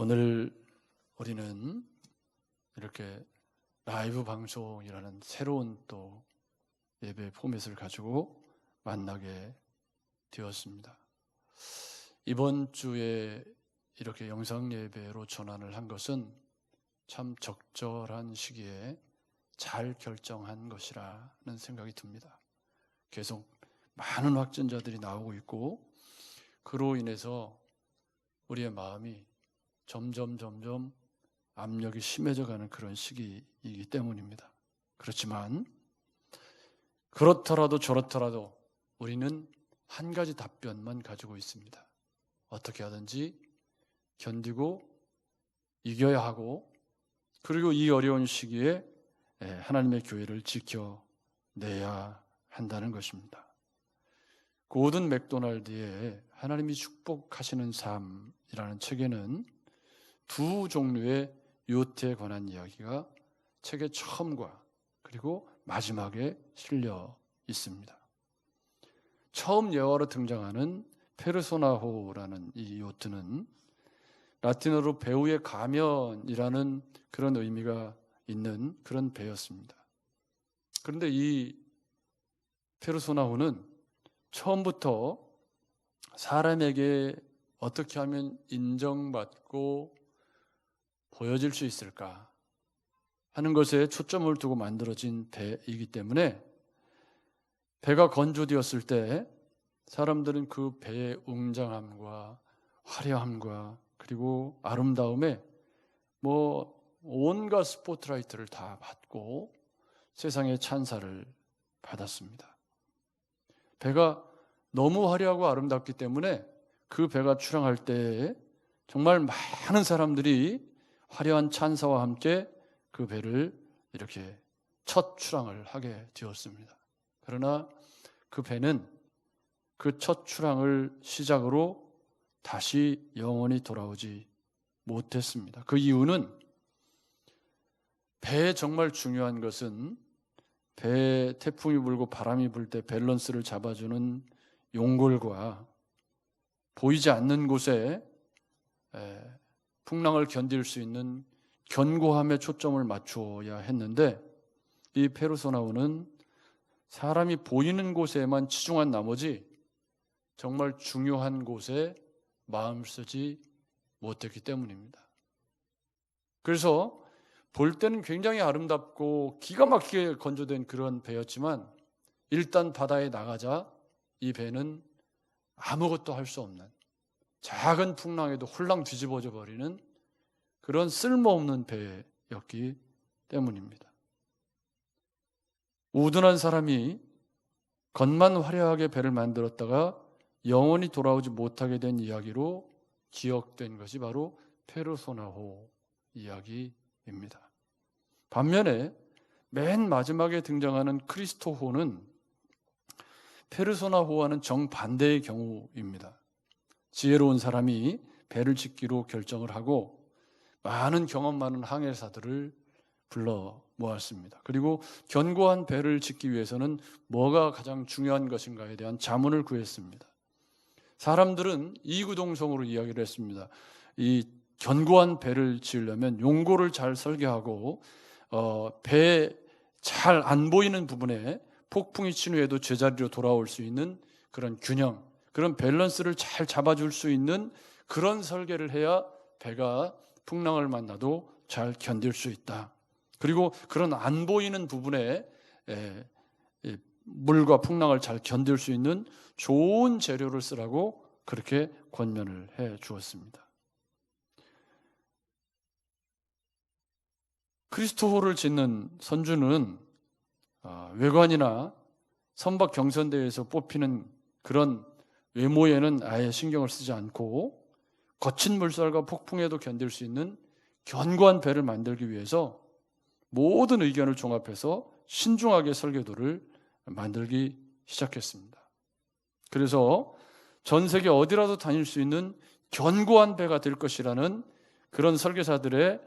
오늘 우리는 이렇게 라이브 방송이라는 새로운 또 예배 포맷을 가지고 만나게 되었습니다. 이번 주에 이렇게 영상 예배로 전환을 한 것은 참 적절한 시기에 잘 결정한 것이라는 생각이 듭니다. 계속 많은 확진자들이 나오고 있고 그로 인해서 우리의 마음이 점점 압력이 심해져가는 그런 시기이기 때문입니다. 그렇지만 그렇더라도 저렇더라도 우리는 한 가지 답변만 가지고 있습니다. 어떻게 하든지 견디고 이겨야 하고, 그리고 이 어려운 시기에 하나님의 교회를 지켜내야 한다는 것입니다. 고든 맥도날드의 하나님이 축복하시는 삶이라는 책에는 두 종류의 요트에 관한 이야기가 책의 처음과 그리고 마지막에 실려 있습니다. 처음 예화로 등장하는 페르소나호라는 이 요트는 라틴어로 배우의 가면이라는 그런 의미가 있는 그런 배였습니다. 그런데 이 페르소나호는 처음부터 사람에게 어떻게 하면 인정받고 보여질 수 있을까 하는 것에 초점을 두고 만들어진 배이기 때문에 배가 건조되었을 때 사람들은 그 배의 웅장함과 화려함과 그리고 아름다움에 온갖 스포트라이트를 다 받고 세상의 찬사를 받았습니다. 배가 너무 화려하고 아름답기 때문에 그 배가 출항할 때 정말 많은 사람들이 화려한 찬사와 함께 그 배를 이렇게 첫 출항을 하게 되었습니다. 그러나 그 배는 그 첫 출항을 시작으로 다시 영원히 돌아오지 못했습니다. 그 이유는 배에 정말 중요한 것은 배에 태풍이 불고 바람이 불 때 밸런스를 잡아주는 용골과 보이지 않는 곳에 풍랑을 견딜 수 있는 견고함에 초점을 맞추어야 했는데 이 페르소나호는 사람이 보이는 곳에만 치중한 나머지 정말 중요한 곳에 마음 쓰지 못했기 때문입니다. 그래서 볼 때는 굉장히 아름답고 기가 막히게 건조된 그런 배였지만 일단 바다에 나가자 이 배는 아무것도 할 수 없는 작은 풍랑에도 홀랑 뒤집어져 버리는 그런 쓸모없는 배였기 때문입니다. 우둔한 사람이 겉만 화려하게 배를 만들었다가 영원히 돌아오지 못하게 된 이야기로 기억된 것이 바로 페르소나호 이야기입니다. 반면에 맨 마지막에 등장하는 크리스토호는 페르소나호와는 정반대의 경우입니다. 지혜로운 사람이 배를 짓기로 결정을 하고 많은 경험 많은 항해사들을 불러 모았습니다. 그리고 견고한 배를 짓기 위해서는 뭐가 가장 중요한 것인가에 대한 자문을 구했습니다. 사람들은 이구동성으로 이야기를 했습니다. 이 견고한 배를 지으려면 용고를 잘 설계하고 배에 잘 안 보이는 부분에 폭풍이 친 후에도 제자리로 돌아올 수 있는 그런 균형, 그런 밸런스를 잘 잡아줄 수 있는 그런 설계를 해야 배가 풍랑을 만나도 잘 견딜 수 있다. 그리고 그런 안 보이는 부분에 물과 풍랑을 잘 견딜 수 있는 좋은 재료를 쓰라고 그렇게 권면을 해 주었습니다. 크리스토호를 짓는 선주는 외관이나 선박 경선대회에서 뽑히는 그런 외모에는 아예 신경을 쓰지 않고 거친 물살과 폭풍에도 견딜 수 있는 견고한 배를 만들기 위해서 모든 의견을 종합해서 신중하게 설계도를 만들기 시작했습니다. 그래서 전 세계 어디라도 다닐 수 있는 견고한 배가 될 것이라는 그런 설계사들의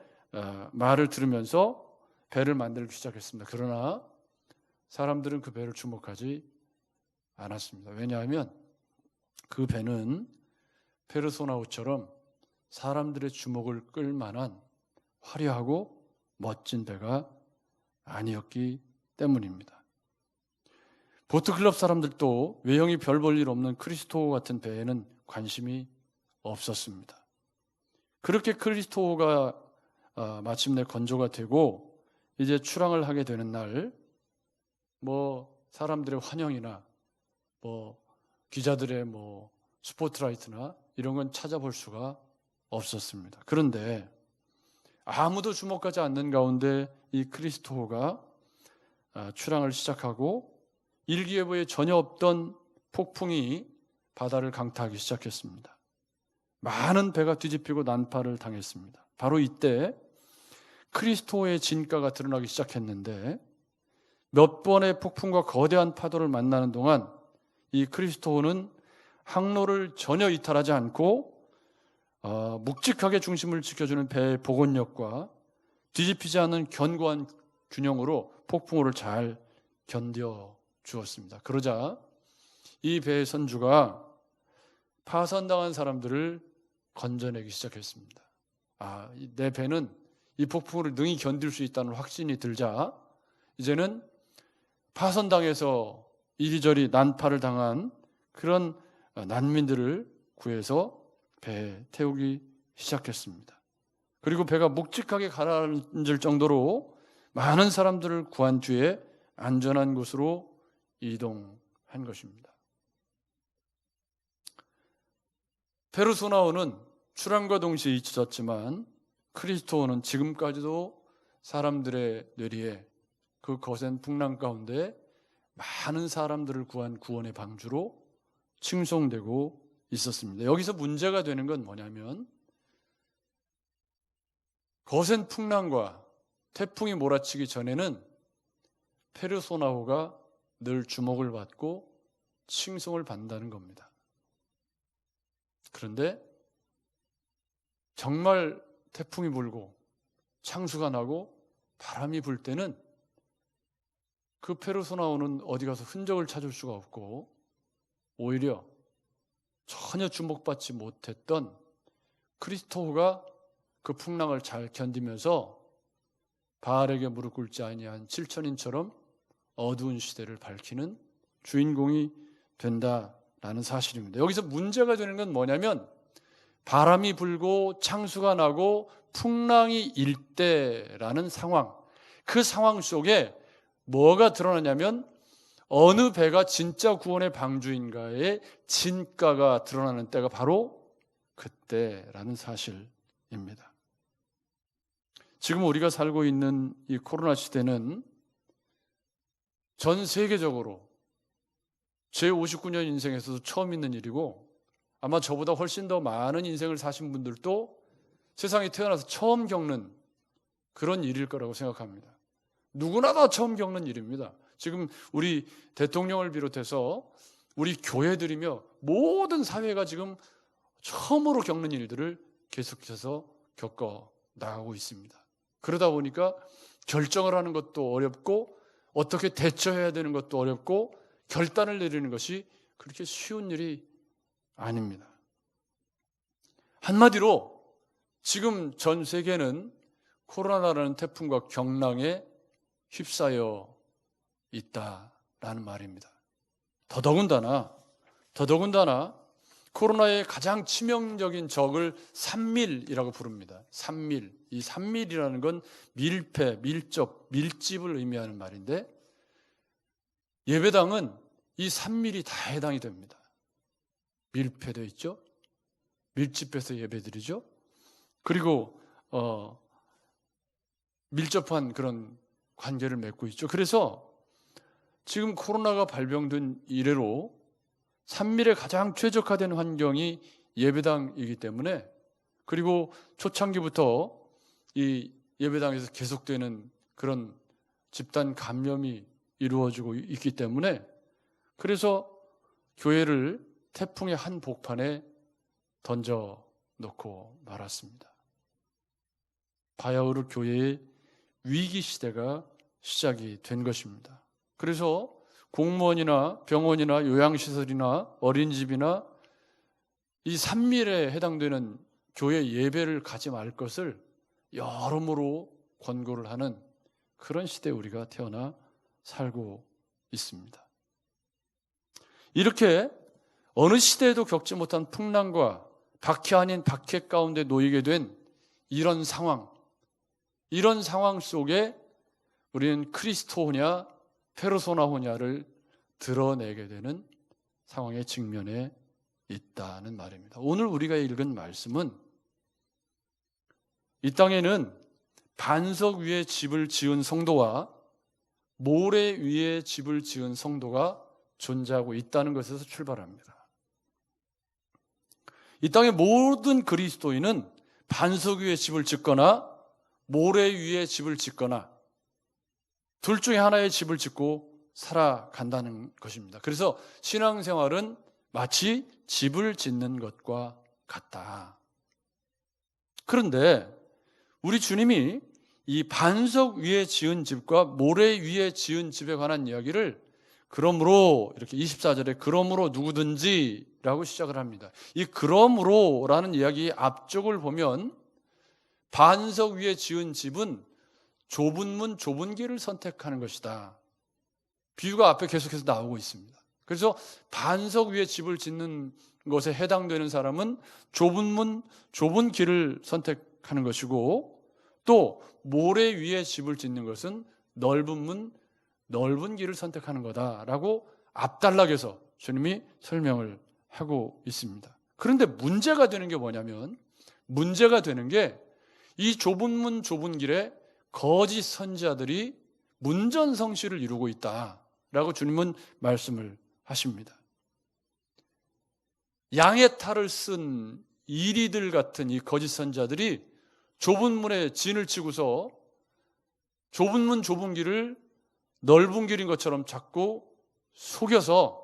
말을 들으면서 배를 만들기 시작했습니다. 그러나 사람들은 그 배를 주목하지 않았습니다. 왜냐하면 그 배는 페르소나호처럼 사람들의 주목을 끌 만한 화려하고 멋진 배가 아니었기 때문입니다. 보트클럽 사람들도 외형이 별 볼 일 없는 크리스토호 같은 배에는 관심이 없었습니다. 그렇게 크리스토호가 마침내 건조가 되고 이제 출항을 하게 되는 날, 사람들의 환영이나 기자들의 스포트라이트나 이런 건 찾아볼 수가 없었습니다. 그런데 아무도 주목하지 않는 가운데 이 크리스토호가 출항을 시작하고 일기예보에 전혀 없던 폭풍이 바다를 강타하기 시작했습니다. 많은 배가 뒤집히고 난파를 당했습니다. 바로 이때 크리스토호의 진가가 드러나기 시작했는데 몇 번의 폭풍과 거대한 파도를 만나는 동안 이 크리스토호는 항로를 전혀 이탈하지 않고 묵직하게 중심을 지켜주는 배의 복원력과 뒤집히지 않는 견고한 균형으로 폭풍우를 잘 견뎌 주었습니다. 그러자 이 배의 선주가 파선당한 사람들을 건져내기 시작했습니다. 내 배는 이 폭풍우를 능히 견딜 수 있다는 확신이 들자 이제는 파선당해서 이리저리 난파를 당한 그런 난민들을 구해서 배에 태우기 시작했습니다. 그리고 배가 묵직하게 가라앉을 정도로 많은 사람들을 구한 뒤에 안전한 곳으로 이동한 것입니다. 페르소나호는 출항과 동시에 잊혀졌지만 크리스토호는 지금까지도 사람들의 뇌리에 그 거센 풍랑 가운데 많은 사람들을 구한 구원의 방주로 칭송되고 있었습니다. 여기서 문제가 되는 건 뭐냐면 거센 풍랑과 태풍이 몰아치기 전에는 페르소나호가 늘 주목을 받고 칭송을 받는다는 겁니다. 그런데 정말 태풍이 불고 창수가 나고 바람이 불 때는 그 페르소나호는 어디 가서 흔적을 찾을 수가 없고 오히려 전혀 주목받지 못했던 크리스토호가 그 풍랑을 잘 견디면서 바알에게 무릎 꿇지 아니한 7천인처럼 어두운 시대를 밝히는 주인공이 된다라는 사실입니다. 여기서 문제가 되는 건 뭐냐면 바람이 불고 창수가 나고 풍랑이 일 때라는 상황, 그 상황 속에 뭐가 드러나냐면 어느 배가 진짜 구원의 방주인가의 진가가 드러나는 때가 바로 그때라는 사실입니다. 지금 우리가 살고 있는 이 코로나 시대는 전 세계적으로 제 59년 인생에서도 처음 있는 일이고 아마 저보다 훨씬 더 많은 인생을 사신 분들도 세상에 태어나서 처음 겪는 그런 일일 거라고 생각합니다. 누구나 다 처음 겪는 일입니다. 지금 우리 대통령을 비롯해서 우리 교회들이며 모든 사회가 지금 처음으로 겪는 일들을 계속해서 겪어 나가고 있습니다. 그러다 보니까 결정을 하는 것도 어렵고 어떻게 대처해야 되는 것도 어렵고 결단을 내리는 것이 그렇게 쉬운 일이 아닙니다. 한마디로 지금 전 세계는 코로나라는 태풍과 경랑에 휩싸여 있다라는 말입니다. 더더군다나 코로나의 가장 치명적인 적을 산밀이라고 부릅니다. 산밀. 이 산밀이라는 건 밀폐, 밀접, 밀집을 의미하는 말인데 예배당은 이 산밀이 다 해당이 됩니다. 밀폐되어 있죠. 밀집해서 예배드리죠. 그리고 밀접한 그런 관계를 맺고 있죠. 그래서 지금 코로나가 발병된 이래로 산밀에 가장 최적화된 환경이 예배당이기 때문에 그리고 초창기부터 이 예배당에서 계속되는 그런 집단 감염이 이루어지고 있기 때문에 그래서 교회를 태풍의 한 복판에 던져 놓고 말았습니다. 바야흐로 교회의 위기 시대가 시작이 된 것입니다. 그래서 공무원이나 병원이나 요양시설이나 어린이집이나 이 산밀에 해당되는 교회 예배를 가지 말 것을 여러모로 권고를 하는 그런 시대에 우리가 태어나 살고 있습니다. 이렇게 어느 시대에도 겪지 못한 풍랑과 박해 아닌 박해 가운데 놓이게 된 이런 상황 속에 우리는 크리스토냐 페르소나호냐를 드러내게 되는 상황에 직면해 있다는 말입니다. 오늘 우리가 읽은 말씀은 이 땅에는 반석 위에 집을 지은 성도와 모래 위에 집을 지은 성도가 존재하고 있다는 것에서 출발합니다. 이 땅의 모든 그리스도인은 반석 위에 집을 짓거나 모래 위에 집을 짓거나 둘 중에 하나의 집을 짓고 살아간다는 것입니다. 그래서 신앙생활은 마치 집을 짓는 것과 같다. 그런데 우리 주님이 이 반석 위에 지은 집과 모래 위에 지은 집에 관한 이야기를 그러므로 이렇게 24절에 그러므로 누구든지 라고 시작을 합니다. 이 그러므로라는 이야기 앞쪽을 보면 반석 위에 지은 집은 좁은 문 좁은 길을 선택하는 것이다. 비유가 앞에 계속해서 나오고 있습니다. 그래서 반석 위에 집을 짓는 것에 해당되는 사람은 좁은 문 좁은 길을 선택하는 것이고 또 모래 위에 집을 짓는 것은 넓은 문 넓은 길을 선택하는 거다라고 앞단락에서 주님이 설명을 하고 있습니다. 그런데 문제가 되는 게 뭐냐면 문제가 되는 게 이 좁은 문 좁은 길에 거짓 선지자들이 문전성시를 이루고 있다라고 주님은 말씀을 하십니다. 양의 탈을 쓴 이리들 같은 이 거짓 선지자들이 좁은 문에 진을 치고서 좁은 문 좁은 길을 넓은 길인 것처럼 자꾸 속여서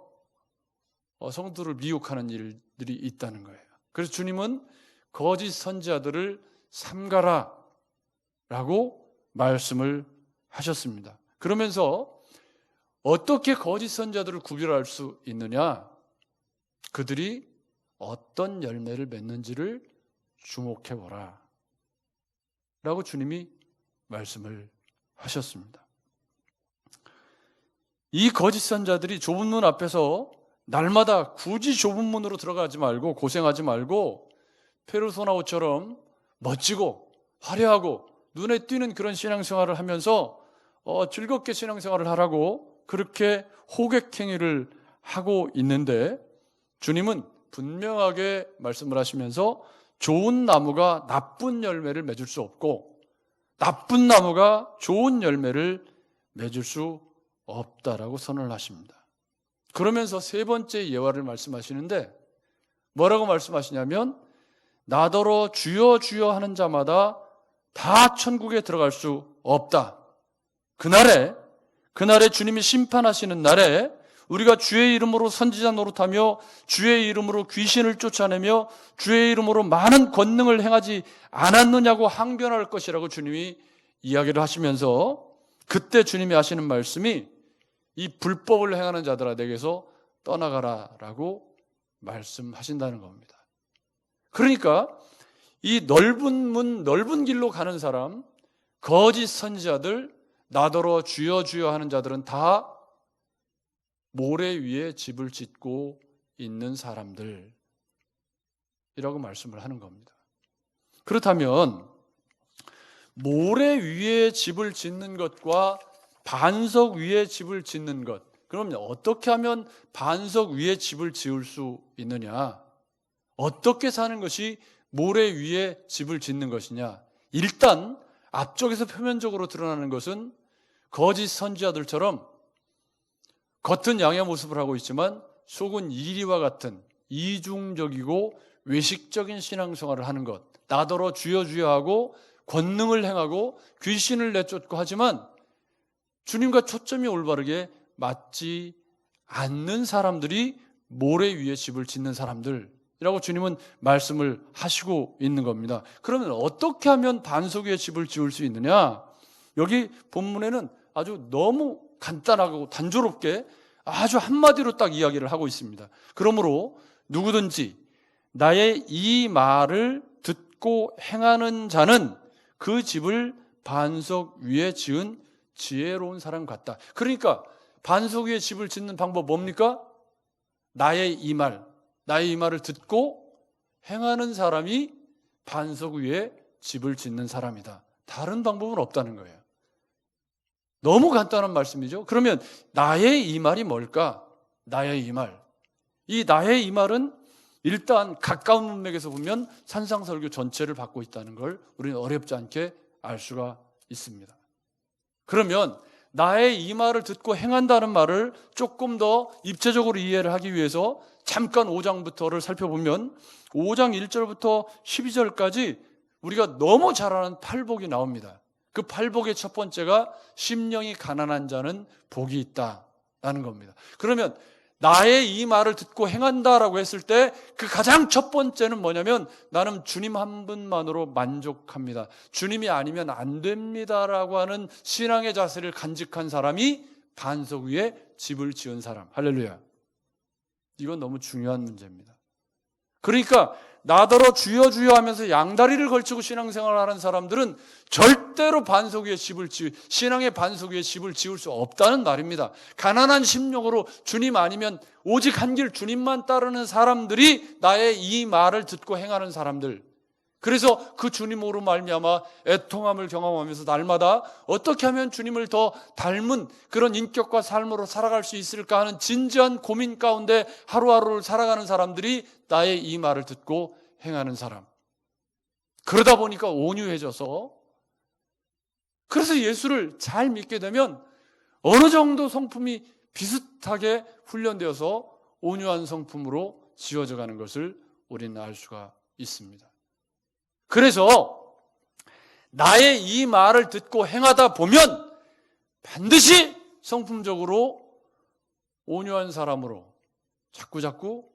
성도를 미혹하는 일들이 있다는 거예요. 그래서 주님은 거짓 선지자들을 삼가라 라고 말씀을 하셨습니다. 그러면서 어떻게 거짓 선지자들을 구별할 수 있느냐? 그들이 어떤 열매를 맺는지를 주목해보라 라고 주님이 말씀을 하셨습니다. 이 거짓 선지자들이 좁은 문 앞에서 날마다 굳이 좁은 문으로 들어가지 말고 고생하지 말고 페르소나호처럼 멋지고 화려하고 눈에 띄는 그런 신앙생활을 하면서 즐겁게 신앙생활을 하라고 그렇게 호객행위를 하고 있는데 주님은 분명하게 말씀을 하시면서 좋은 나무가 나쁜 열매를 맺을 수 없고 나쁜 나무가 좋은 열매를 맺을 수 없다라고 선언을 하십니다. 그러면서 세 번째 예화를 말씀하시는데 뭐라고 말씀하시냐면 나더러 주여 주여 하는 자마다 다 천국에 들어갈 수 없다. 그날에 주님이 심판하시는 날에 우리가 주의 이름으로 선지자 노릇하며 주의 이름으로 귀신을 쫓아내며 주의 이름으로 많은 권능을 행하지 않았느냐고 항변할 것이라고 주님이 이야기를 하시면서 그때 주님이 하시는 말씀이 이 불법을 행하는 자들아 내게서 떠나가라라고 말씀하신다는 겁니다. 그러니까 이 넓은 문 넓은 길로 가는 사람 거짓 선지자들 나더러 주여 주여 하는 자들은 다 모래 위에 집을 짓고 있는 사람들이라고 말씀을 하는 겁니다. 그렇다면 모래 위에 집을 짓는 것과 반석 위에 집을 짓는 것, 그럼 어떻게 하면 반석 위에 집을 지을 수 있느냐? 어떻게 사는 것이 모래 위에 집을 짓는 것이냐? 일단 앞쪽에서 표면적으로 드러나는 것은 거짓 선지자들처럼 겉은 양의 모습을 하고 있지만 속은 이리와 같은 이중적이고 외식적인 신앙생활을 하는 것, 나더러 주여 주여 하고 권능을 행하고 귀신을 내쫓고 하지만 주님과 초점이 올바르게 맞지 않는 사람들이 모래 위에 집을 짓는 사람들이라고 주님은 말씀을 하시고 있는 겁니다. 그러면 어떻게 하면 반석 위에 집을 지을 수 있느냐? 여기 본문에는 아주 너무 간단하고 단조롭게 아주 한마디로 딱 이야기를 하고 있습니다. 그러므로 누구든지 나의 이 말을 듣고 행하는 자는 그 집을 반석 위에 지은 지혜로운 사람 같다. 그러니까 반석 위에 집을 짓는 방법 뭡니까? 나의 이 말을 듣고 행하는 사람이 반석 위에 집을 짓는 사람이다. 다른 방법은 없다는 거예요. 너무 간단한 말씀이죠. 그러면 나의 이 말이 뭘까? 나의 이 말. 이 나의 이 말은 일단 가까운 문맥에서 보면 산상설교 전체를 받고 있다는 걸 우리는 어렵지 않게 알 수가 있습니다. 그러면 나의 이 말을 듣고 행한다는 말을 조금 더 입체적으로 이해를 하기 위해서 잠깐 5장부터를 살펴보면 5장 1절부터 12절까지 우리가 너무 잘 아는 팔복이 나옵니다. 그 팔복의 첫 번째가 심령이 가난한 자는 복이 있다라는 겁니다. 그러면 나의 이 말을 듣고 행한다라고 했을 때 그 가장 첫 번째는 뭐냐면 나는 주님 한 분만으로 만족합니다. 주님이 아니면 안 됩니다라고 하는 신앙의 자세를 간직한 사람이 반석 위에 집을 지은 사람. 할렐루야. 이건 너무 중요한 문제입니다. 그러니까 나더러 주여 주여 하면서 양다리를 걸치고 신앙생활을 하는 사람들은 절대로 신앙의 반석 위에 집을 지을 수 없다는 말입니다. 가난한 심령으로 주님 아니면 오직 한 길 주님만 따르는 사람들이 나의 이 말을 듣고 행하는 사람들. 그래서 그 주님으로 말미암아 애통함을 경험하면서 날마다 어떻게 하면 주님을 더 닮은 그런 인격과 삶으로 살아갈 수 있을까 하는 진지한 고민 가운데 하루하루를 살아가는 사람들이 나의 이 말을 듣고 행하는 사람. 그러다 보니까 온유해져서 그래서 예수를 잘 믿게 되면 어느 정도 성품이 비슷하게 훈련되어서 온유한 성품으로 지어져 가는 것을 우리는 알 수가 있습니다. 그래서 나의 이 말을 듣고 행하다 보면 반드시 성품적으로 온유한 사람으로 자꾸자꾸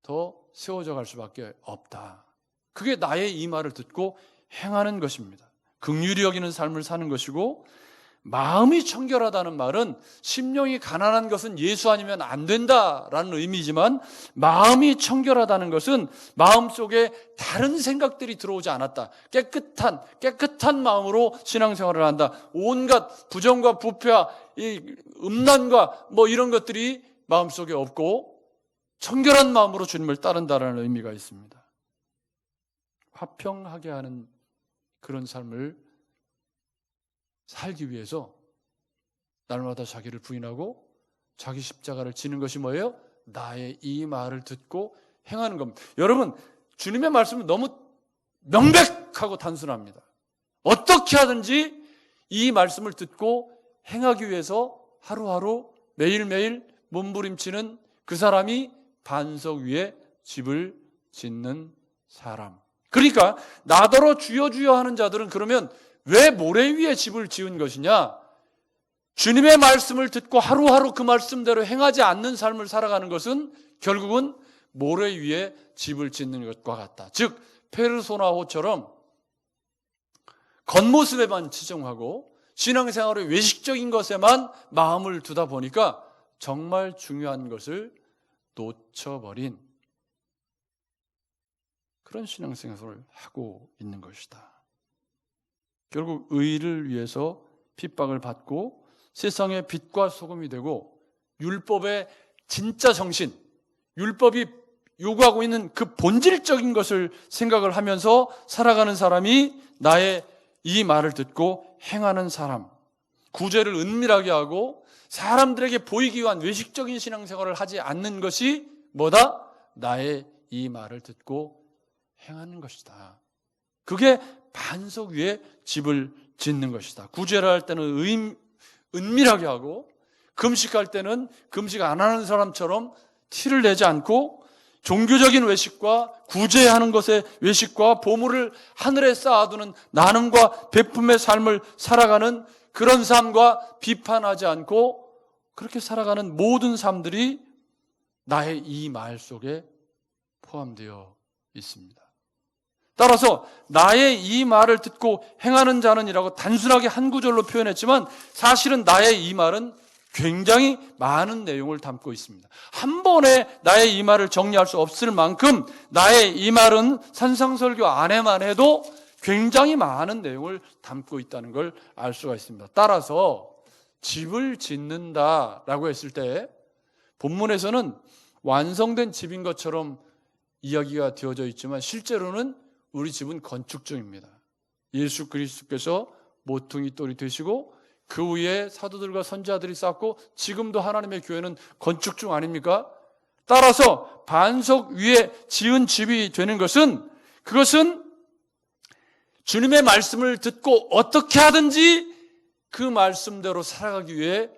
더 세워져 갈 수밖에 없다. 그게 나의 이 말을 듣고 행하는 것입니다. 긍휼히 여기는 삶을 사는 것이고, 마음이 청결하다는 말은 심령이 가난한 것은 예수 아니면 안 된다라는 의미지만, 마음이 청결하다는 것은 마음속에 다른 생각들이 들어오지 않았다. 깨끗한 마음으로 신앙생활을 한다. 온갖 부정과 부패와 이 음란과 이런 것들이 마음속에 없고 청결한 마음으로 주님을 따른다라는 의미가 있습니다. 화평하게 하는 그런 삶을 살기 위해서 날마다 자기를 부인하고 자기 십자가를 지는 것이 뭐예요? 나의 이 말을 듣고 행하는 겁니다. 여러분, 주님의 말씀은 너무 명백하고 단순합니다. 어떻게 하든지 이 말씀을 듣고 행하기 위해서 하루하루 매일매일 몸부림치는 그 사람이 반석 위에 집을 짓는 사람. 그러니까 나더러 주여 주여 하는 자들은 그러면 왜 모래 위에 집을 지은 것이냐? 주님의 말씀을 듣고 하루하루 그 말씀대로 행하지 않는 삶을 살아가는 것은 결국은 모래 위에 집을 짓는 것과 같다. 즉 페르소나호처럼 겉모습에만 치중하고 신앙생활의 외식적인 것에만 마음을 두다 보니까 정말 중요한 것을 놓쳐버린 그런 신앙생활을 하고 있는 것이다. 결국 의를 위해서 핍박을 받고 세상의 빛과 소금이 되고 율법의 진짜 정신, 율법이 요구하고 있는 그 본질적인 것을 생각을 하면서 살아가는 사람이 나의 이 말을 듣고 행하는 사람. 구제를 은밀하게 하고 사람들에게 보이기 위한 외식적인 신앙생활을 하지 않는 것이 뭐다? 나의 이 말을 듣고 행하는 것이다. 그게 반석 위에 집을 짓는 것이다. 구제를 할 때는 은밀하게 하고 금식할 때는 금식 안 하는 사람처럼 티를 내지 않고 종교적인 외식과 구제하는 것의 외식과 보물을 하늘에 쌓아두는 나눔과 베품의 삶을 살아가는 그런 삶과 비판하지 않고 그렇게 살아가는 모든 삶들이 나의 이 말 속에 포함되어 있습니다. 따라서 나의 이 말을 듣고 행하는 자는이라고 단순하게 한 구절로 표현했지만 사실은 나의 이 말은 굉장히 많은 내용을 담고 있습니다. 한 번에 나의 이 말을 정리할 수 없을 만큼 나의 이 말은 산상설교 안에만 해도 굉장히 많은 내용을 담고 있다는 걸 알 수가 있습니다. 따라서 집을 짓는다라고 했을 때 본문에서는 완성된 집인 것처럼 이야기가 되어져 있지만 실제로는 우리 집은 건축 중입니다. 예수 그리스도께서 모퉁이 돌이 되시고 그 위에 사도들과 선지자들이 쌓고 지금도 하나님의 교회는 건축 중 아닙니까? 따라서 반석 위에 지은 집이 되는 것은 그것은 주님의 말씀을 듣고 어떻게 하든지 그 말씀대로 살아가기 위해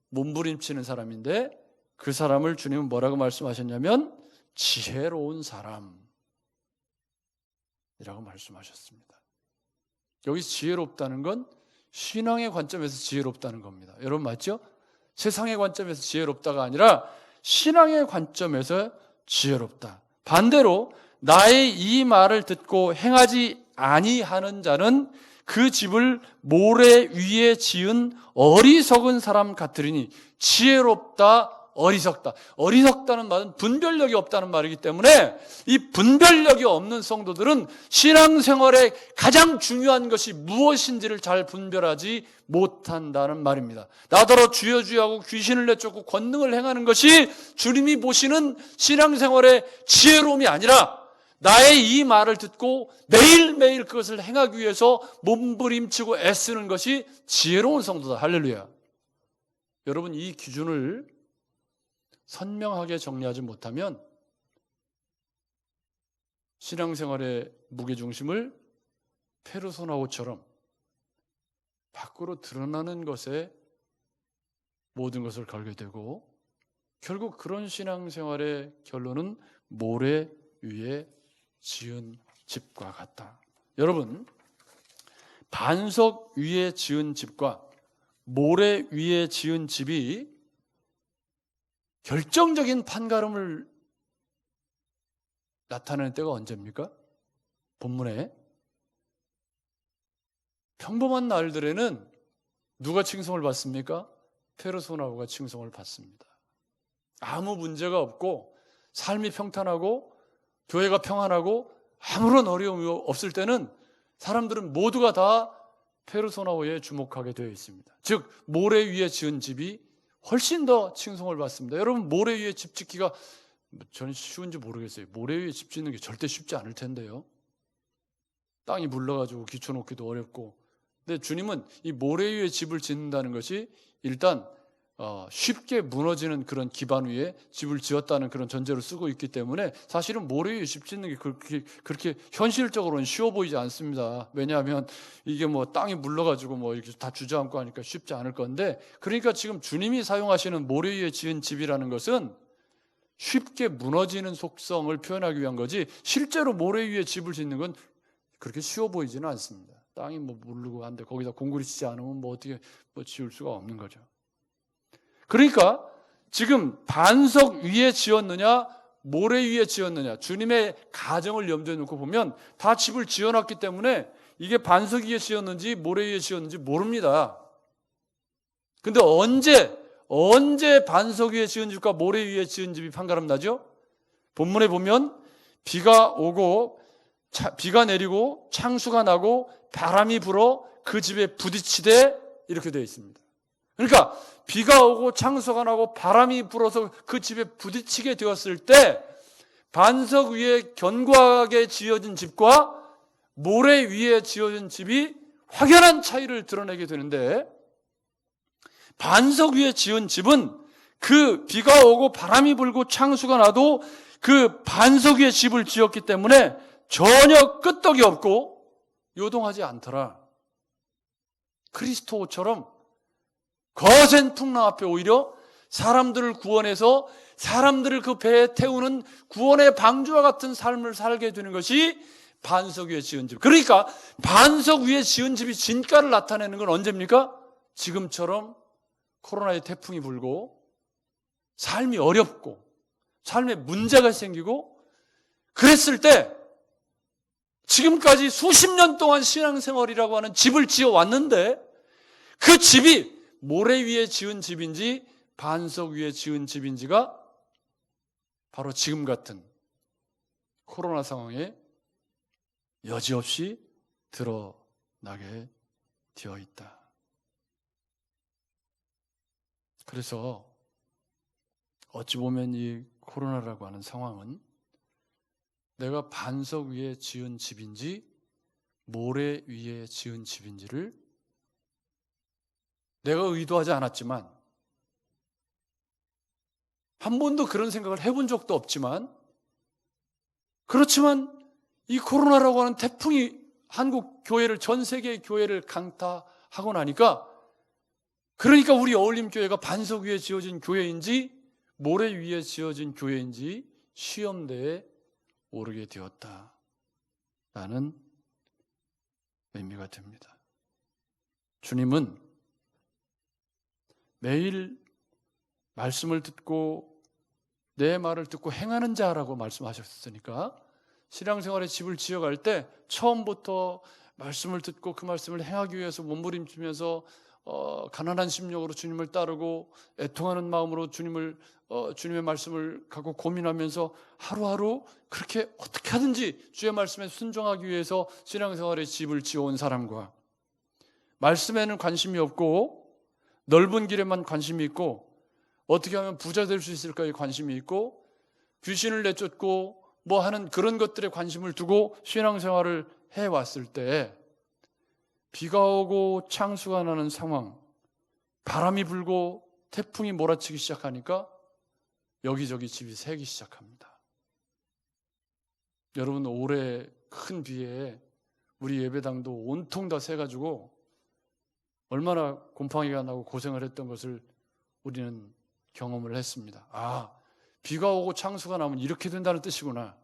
몸부림치는 사람인데 그 사람을 주님은 뭐라고 말씀하셨냐면 지혜로운 사람이라고 말씀하셨습니다. 여기서 지혜롭다는 건 신앙의 관점에서 지혜롭다는 겁니다. 여러분 맞죠? 세상의 관점에서 지혜롭다가 아니라 신앙의 관점에서 지혜롭다. 반대로 나의 이 말을 듣고 행하지 아니하는 자는 그 집을 모래 위에 지은 어리석은 사람 같으리니 지혜롭다 어리석다. 어리석다는 말은 분별력이 없다는 말이기 때문에 이 분별력이 없는 성도들은 신앙생활에 가장 중요한 것이 무엇인지를 잘 분별하지 못한다는 말입니다. 나더러 주여 주여 하고 귀신을 내쫓고 권능을 행하는 것이 주님이 보시는 신앙생활의 지혜로움이 아니라 나의 이 말을 듣고 매일매일 그것을 행하기 위해서 몸부림치고 애쓰는 것이 지혜로운 성도다. 할렐루야. 여러분 이 기준을 선명하게 정리하지 못하면 신앙생활의 무게중심을 페르소나오처럼 밖으로 드러나는 것에 모든 것을 걸게 되고 결국 그런 신앙생활의 결론은 모래 위에 지은 집과 같다. 여러분, 반석 위에 지은 집과 모래 위에 지은 집이 결정적인 판가름을 나타내는 때가 언제입니까? 본문에 평범한 날들에는 누가 칭송을 받습니까? 페르소나오가 칭송을 받습니다. 아무 문제가 없고 삶이 평탄하고 교회가 평안하고 아무런 어려움이 없을 때는 사람들은 모두가 다 페르소나오에 주목하게 되어 있습니다. 즉 모래 위에 지은 집이 훨씬 더 칭송을 받습니다. 여러분 모래 위에 집 짓기가 저는 쉬운지 모르겠어요. 모래 위에 집 짓는 게 절대 쉽지 않을 텐데요. 땅이 물러가지고 기초 놓기도 어렵고. 근데 주님은 이 모래 위에 집을 짓는다는 것이 일단 쉽게 무너지는 그런 기반 위에 집을 지었다는 그런 전제로 쓰고 있기 때문에 사실은 모래 위에 집 짓는 게 그렇게 현실적으로는 쉬워 보이지 않습니다. 왜냐하면 이게 뭐 땅이 물러가지고 뭐 이렇게 다 주저앉고 하니까 쉽지 않을 건데, 그러니까 지금 주님이 사용하시는 모래 위에 지은 집이라는 것은 쉽게 무너지는 속성을 표현하기 위한 거지 실제로 모래 위에 집을 짓는 건 그렇게 쉬워 보이지는 않습니다. 땅이 뭐 물르고 한데 거기다 공구리 치지 않으면 뭐 어떻게 지을 수가 없는 거죠. 그러니까 지금 반석 위에 지었느냐 모래 위에 지었느냐 주님의 가정을 염두에 놓고 보면 다 집을 지어놨기 때문에 이게 반석 위에 지었는지 모래 위에 지었는지 모릅니다. 근데 언제 반석 위에 지은 집과 모래 위에 지은 집이 판가름 나죠? 본문에 보면 비가 오고 비가 내리고 창수가 나고 바람이 불어 그 집에 부딪히되 이렇게 되어 있습니다. 그러니까 비가 오고 창수가 나고 바람이 불어서 그 집에 부딪히게 되었을 때 반석 위에 견고하게 지어진 집과 모래 위에 지어진 집이 확연한 차이를 드러내게 되는데, 반석 위에 지은 집은 그 비가 오고 바람이 불고 창수가 나도 그 반석 위에 집을 지었기 때문에 전혀 끄떡이 없고 요동하지 않더라. 그리스도처럼 거센 풍랑 앞에 오히려 사람들을 구원해서 사람들을 그 배에 태우는 구원의 방주와 같은 삶을 살게 되는 것이 반석 위에 지은 집. 그러니까 반석 위에 지은 집이 진가를 나타내는 건 언제입니까? 지금처럼 코로나의 태풍이 불고 삶이 어렵고 삶에 문제가 생기고 그랬을 때 지금까지 수십 년 동안 신앙생활이라고 하는 집을 지어왔는데 그 집이 모래 위에 지은 집인지 반석 위에 지은 집인지가 바로 지금 같은 코로나 상황에 여지없이 드러나게 되어 있다. 그래서 어찌 보면 이 코로나라고 하는 상황은 내가 반석 위에 지은 집인지 모래 위에 지은 집인지를 내가 의도하지 않았지만, 한 번도 그런 생각을 해본 적도 없지만, 그렇지만 이 코로나라고 하는 태풍이 한국 교회를, 전 세계의 교회를 강타하고 나니까, 그러니까 우리 어울림교회가 반석 위에 지어진 교회인지 모래 위에 지어진 교회인지 시험대에 오르게 되었다라는 의미가 됩니다. 주님은 매일 말씀을 듣고 내 말을 듣고 행하는 자라고 말씀하셨으니까 신앙생활의 집을 지어갈 때 처음부터 말씀을 듣고 그 말씀을 행하기 위해서 몸부림치면서 가난한 심령으로 주님을 따르고 애통하는 마음으로 주님의 말씀을 갖고 고민하면서 하루하루 그렇게 어떻게 하든지 주의 말씀에 순종하기 위해서 신앙생활의 집을 지어온 사람과, 말씀에는 관심이 없고 넓은 길에만 관심이 있고 어떻게 하면 부자 될 수 있을까에 관심이 있고 귀신을 내쫓고 뭐 하는 그런 것들에 관심을 두고 신앙생활을 해왔을 때, 비가 오고 창수가 나는 상황, 바람이 불고 태풍이 몰아치기 시작하니까 여기저기 집이 새기 시작합니다. 여러분, 올해 큰 비에 우리 예배당도 온통 다 새가지고 얼마나 곰팡이가 나고 고생을 했던 것을 우리는 경험을 했습니다. 아, 비가 오고 창수가 나면 이렇게 된다는 뜻이구나.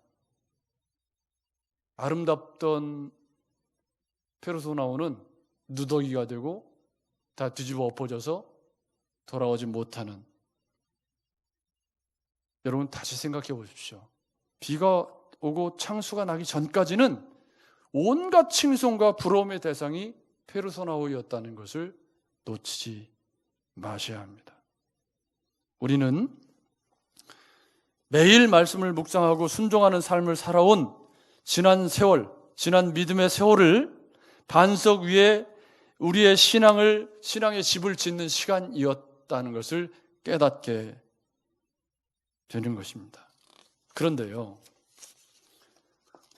아름답던 페르소나오는 누더기가 되고 다 뒤집어 엎어져서 돌아오지 못하는. 여러분, 다시 생각해 보십시오. 비가 오고 창수가 나기 전까지는 온갖 칭송과 부러움의 대상이 페르소나오였다는 것을 놓치지 마셔야 합니다. 우리는 매일 말씀을 묵상하고 순종하는 삶을 살아온 지난 세월, 지난 믿음의 세월을 반석 위에 우리의 신앙의 집을 짓는 시간이었다는 것을 깨닫게 되는 것입니다. 그런데요,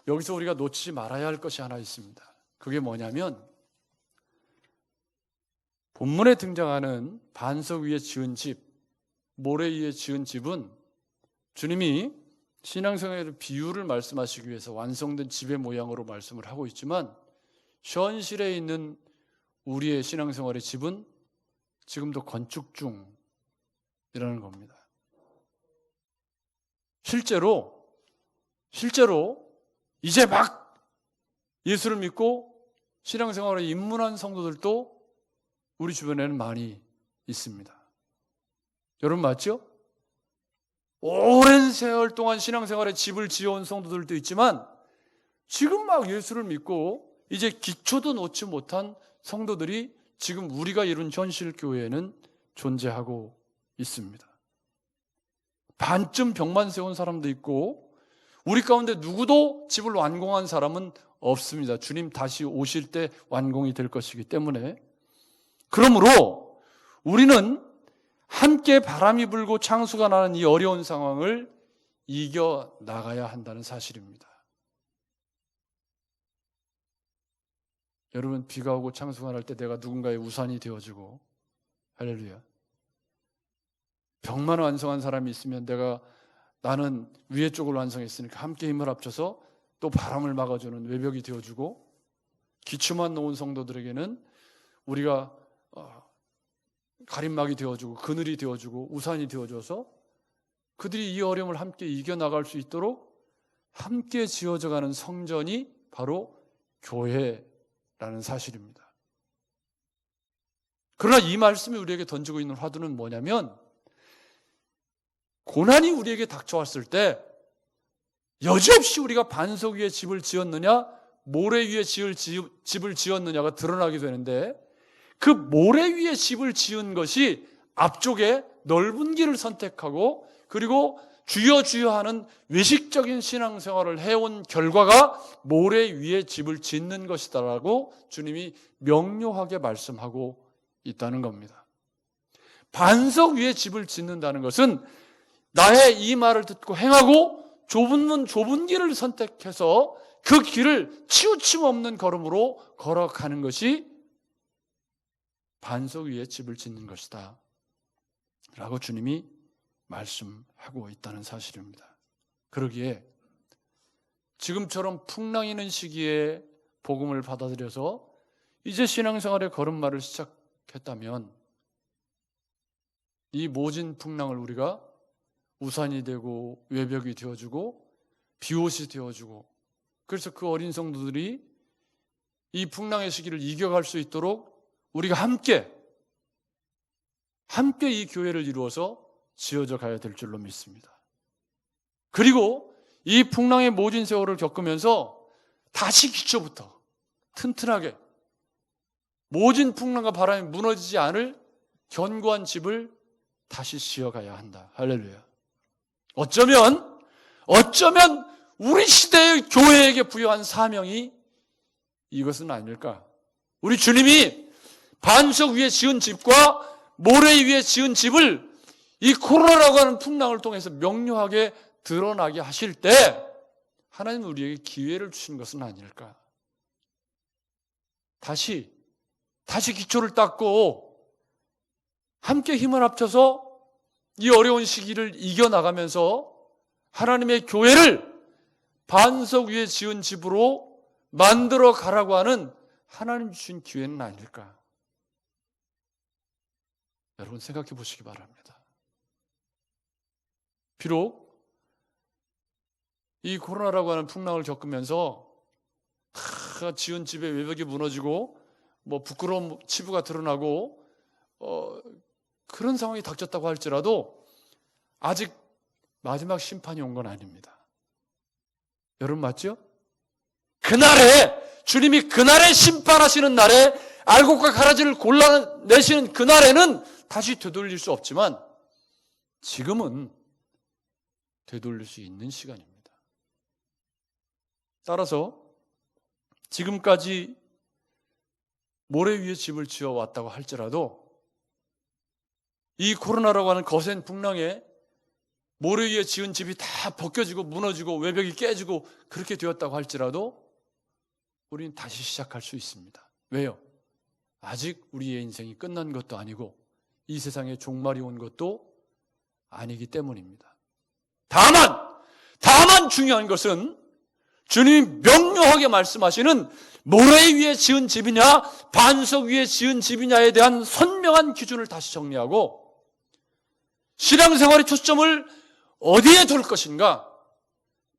여기서 우리가 놓치지 말아야 할 것이 하나 있습니다. 그게 뭐냐면, 본문에 등장하는 반석 위에 지은 집, 모래 위에 지은 집은 주님이 신앙생활의 비유를 말씀하시기 위해서 완성된 집의 모양으로 말씀을 하고 있지만, 현실에 있는 우리의 신앙생활의 집은 지금도 건축 중이라는 겁니다. 실제로 이제 막 예수를 믿고 신앙생활에 입문한 성도들도 우리 주변에는 많이 있습니다. 여러분, 맞죠? 오랜 세월 동안 신앙생활에 집을 지어온 성도들도 있지만 지금 막 예수를 믿고 이제 기초도 놓지 못한 성도들이 지금 우리가 이룬 현실 교회에는 존재하고 있습니다. 반쯤 벽만 세운 사람도 있고 우리 가운데 누구도 집을 완공한 사람은 없습니다. 주님 다시 오실 때 완공이 될 것이기 때문에. 그러므로 우리는 함께 바람이 불고 창수가 나는 이 어려운 상황을 이겨 나가야 한다는 사실입니다. 여러분, 비가 오고 창수가 날 때 내가 누군가의 우산이 되어주고, 할렐루야, 벽만 완성한 사람이 있으면 나는 위에 쪽을 완성했으니까 함께 힘을 합쳐서 또 바람을 막아주는 외벽이 되어주고, 기초만 놓은 성도들에게는 우리가 가림막이 되어주고 그늘이 되어주고 우산이 되어줘서 그들이 이 어려움을 함께 이겨나갈 수 있도록 함께 지어져가는 성전이 바로 교회라는 사실입니다. 그러나 이 말씀이 우리에게 던지고 있는 화두는 뭐냐면, 고난이 우리에게 닥쳐왔을 때 여지없이 우리가 반석 위에 집을 지었느냐 모래 위에 집을 지었느냐가 드러나게 되는데, 그 모래 위에 집을 지은 것이 앞쪽에 넓은 길을 선택하고 그리고 주여 주여 하는 외식적인 신앙생활을 해온 결과가 모래 위에 집을 짓는 것이다라고 주님이 명료하게 말씀하고 있다는 겁니다. 반석 위에 집을 짓는다는 것은 나의 이 말을 듣고 행하고 좁은 길을 선택해서 그 길을 치우침 없는 걸음으로 걸어가는 것이 반석 위에 집을 짓는 것이다 라고 주님이 말씀하고 있다는 사실입니다. 그러기에 지금처럼 풍랑이는 시기에 복음을 받아들여서 이제 신앙생활의 걸음마를 시작했다면 이 모진 풍랑을 우리가 우산이 되고 외벽이 되어주고 비옷이 되어주고 그래서 그 어린 성도들이 이 풍랑의 시기를 이겨갈 수 있도록 우리가 함께 이 교회를 이루어서 지어져 가야 될 줄로 믿습니다. 그리고 이 풍랑의 모진 세월을 겪으면서 다시 기초부터 튼튼하게 모진 풍랑과 바람이 무너지지 않을 견고한 집을 다시 지어가야 한다. 할렐루야. 어쩌면 우리 시대의 교회에게 부여한 사명이 이것은 아닐까? 우리 주님이 반석 위에 지은 집과 모래 위에 지은 집을 이 코로나라고 하는 풍랑을 통해서 명료하게 드러나게 하실 때 하나님 우리에게 기회를 주신 것은 아닐까? 다시 기초를 닦고 함께 힘을 합쳐서 이 어려운 시기를 이겨나가면서 하나님의 교회를 반석 위에 지은 집으로 만들어 가라고 하는 하나님 주신 기회는 아닐까? 여러분 생각해 보시기 바랍니다. 비록 이 코로나라고 하는 풍랑을 겪으면서 지은 집의 외벽이 무너지고 부끄러운 치부가 드러나고 그런 상황이 닥쳤다고 할지라도 아직 마지막 심판이 온 건 아닙니다. 여러분 맞죠? 그날에 주님이 그날에 심판하시는 날에 알곡과 가라지를 골라내시는 그날에는 다시 되돌릴 수 없지만 지금은 되돌릴 수 있는 시간입니다. 따라서 지금까지 모래 위에 집을 지어왔다고 할지라도 이 코로나라고 하는 거센 풍랑에 모래 위에 지은 집이 다 벗겨지고 무너지고 외벽이 깨지고 그렇게 되었다고 할지라도 우리는 다시 시작할 수 있습니다. 왜요? 아직 우리의 인생이 끝난 것도 아니고 이 세상에 종말이 온 것도 아니기 때문입니다. 다만 중요한 것은 주님이 명료하게 말씀하시는 모래 위에 지은 집이냐 반석 위에 지은 집이냐에 대한 선명한 기준을 다시 정리하고 신앙생활의 초점을 어디에 둘 것인가?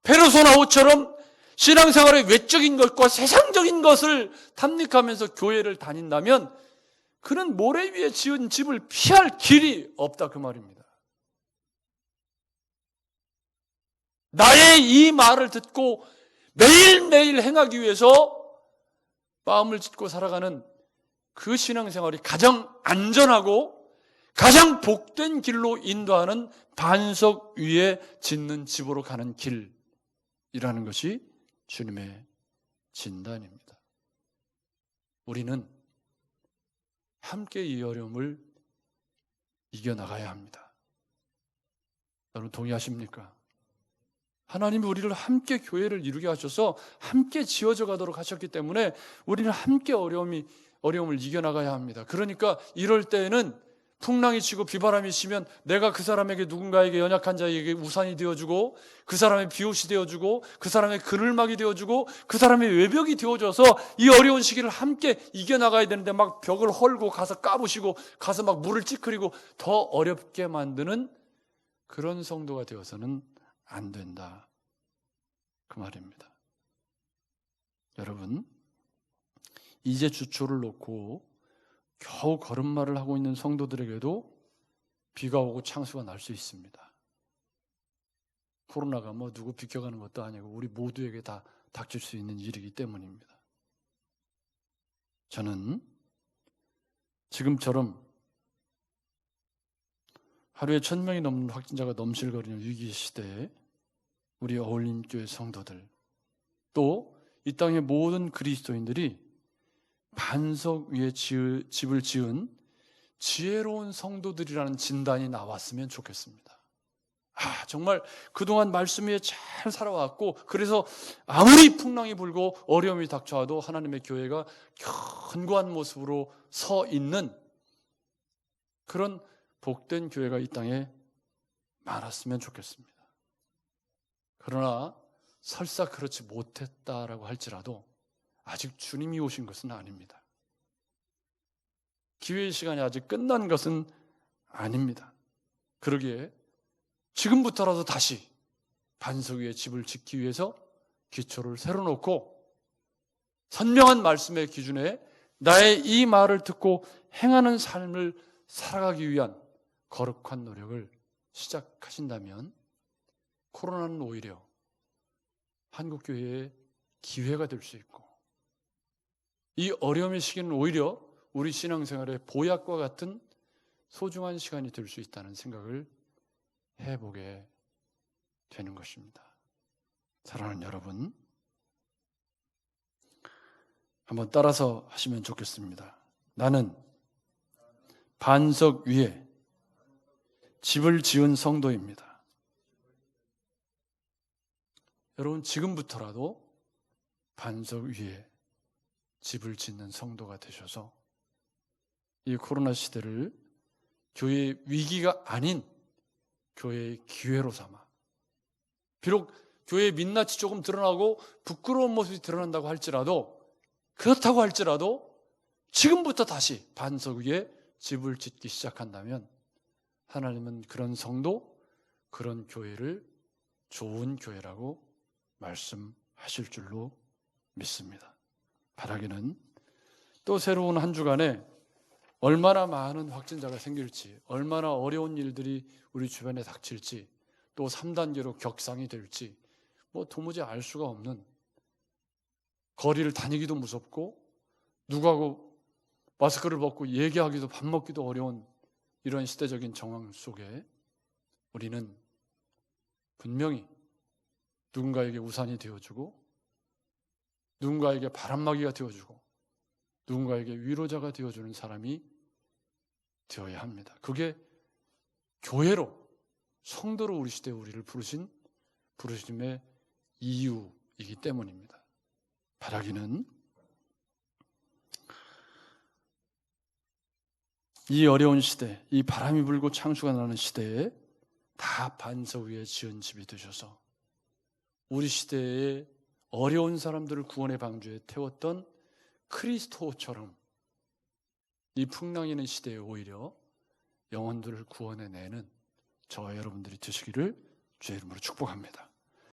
페르소나호처럼 신앙생활의 외적인 것과 세상적인 것을 탐닉하면서 교회를 다닌다면 그는 모래 위에 지은 집을 피할 길이 없다 그 말입니다. 나의 이 말을 듣고 매일매일 행하기 위해서 마음을 짓고 살아가는 그 신앙생활이 가장 안전하고 가장 복된 길로 인도하는 반석 위에 짓는 집으로 가는 길이라는 것이 주님의 진단입니다. 우리는 함께 이 어려움을 이겨나가야 합니다. 여러분 동의하십니까? 하나님이 우리를 함께 교회를 이루게 하셔서 함께 지어져 가도록 하셨기 때문에 우리는 함께 어려움을 이겨나가야 합니다. 그러니까 이럴 때에는 풍랑이 치고 비바람이 치면 내가 그 사람에게 누군가에게 연약한 자에게 우산이 되어주고 그 사람의 비옷이 되어주고 그 사람의 그늘막이 되어주고 그 사람의 외벽이 되어줘서 이 어려운 시기를 함께 이겨나가야 되는데 막 벽을 헐고 가서 까부시고 가서 막 물을 찌그리고 더 어렵게 만드는 그런 성도가 되어서는 안 된다 그 말입니다. 여러분 이제 주초를 놓고 겨우 걸음마를 하고 있는 성도들에게도 비가 오고 창수가 날 수 있습니다. 코로나가 누구 비켜가는 것도 아니고 우리 모두에게 다 닥칠 수 있는 일이기 때문입니다. 저는 지금처럼 하루에 1,000명이 넘는 확진자가 넘실거리는 위기 시대에 우리 어울림교회 성도들, 또 이 땅의 모든 그리스도인들이 반석 위에 집을 지은 지혜로운 성도들이라는 진단이 나왔으면 좋겠습니다. 정말 그동안 말씀 위에 잘 살아왔고, 그래서 아무리 풍랑이 불고 어려움이 닥쳐와도 하나님의 교회가 견고한 모습으로 서 있는 그런 복된 교회가 이 땅에 많았으면 좋겠습니다. 그러나 설사 그렇지 못했다라고 할지라도 아직 주님이 오신 것은 아닙니다. 기회의 시간이 아직 끝난 것은 아닙니다. 그러기에 지금부터라도 다시 반석 위에 집을 짓기 위해서 기초를 새로 놓고 선명한 말씀의 기준에 나의 이 말을 듣고 행하는 삶을 살아가기 위한 거룩한 노력을 시작하신다면 코로나는 오히려 한국교회의 기회가 될 수 있고, 이 어려움의 시기는 오히려 우리 신앙생활의 보약과 같은 소중한 시간이 될 수 있다는 생각을 해보게 되는 것입니다. 사랑하는 여러분, 한번 따라서 하시면 좋겠습니다. 나는 반석 위에 집을 지은 성도입니다. 여러분, 지금부터라도 반석 위에 집을 짓는 성도가 되셔서 이 코로나 시대를 교회의 위기가 아닌 교회의 기회로 삼아, 비록 교회의 민낯이 조금 드러나고 부끄러운 모습이 드러난다고 할지라도, 그렇다고 할지라도 지금부터 다시 반석 위에 집을 짓기 시작한다면 하나님은 그런 성도, 그런 교회를 좋은 교회라고 말씀하실 줄로 믿습니다. 바라기는 또 새로운 한 주간에 얼마나 많은 확진자가 생길지, 얼마나 어려운 일들이 우리 주변에 닥칠지, 또 3단계로 격상이 될지 도무지 알 수가 없는, 거리를 다니기도 무섭고 누구하고 마스크를 벗고 얘기하기도 밥 먹기도 어려운 이런 시대적인 정황 속에 우리는 분명히 누군가에게 우산이 되어주고, 누군가에게 바람막이가 되어주고, 누군가에게 위로자가 되어주는 사람이 되어야 합니다. 그게 교회로, 성도로 우리 시대에 우리를 부르신 부르심의 이유이기 때문입니다. 바라기는 이 어려운 시대, 이 바람이 불고 창수가 나는 시대에 다 반석 위에 지은 집이 되셔서 우리 시대의 어려운 사람들을 구원의 방주에 태웠던 그리스도처럼 이 풍랑이는 시대에 오히려 영혼들을 구원해내는 저와 여러분들이 되시기를 주의 이름으로 축복합니다.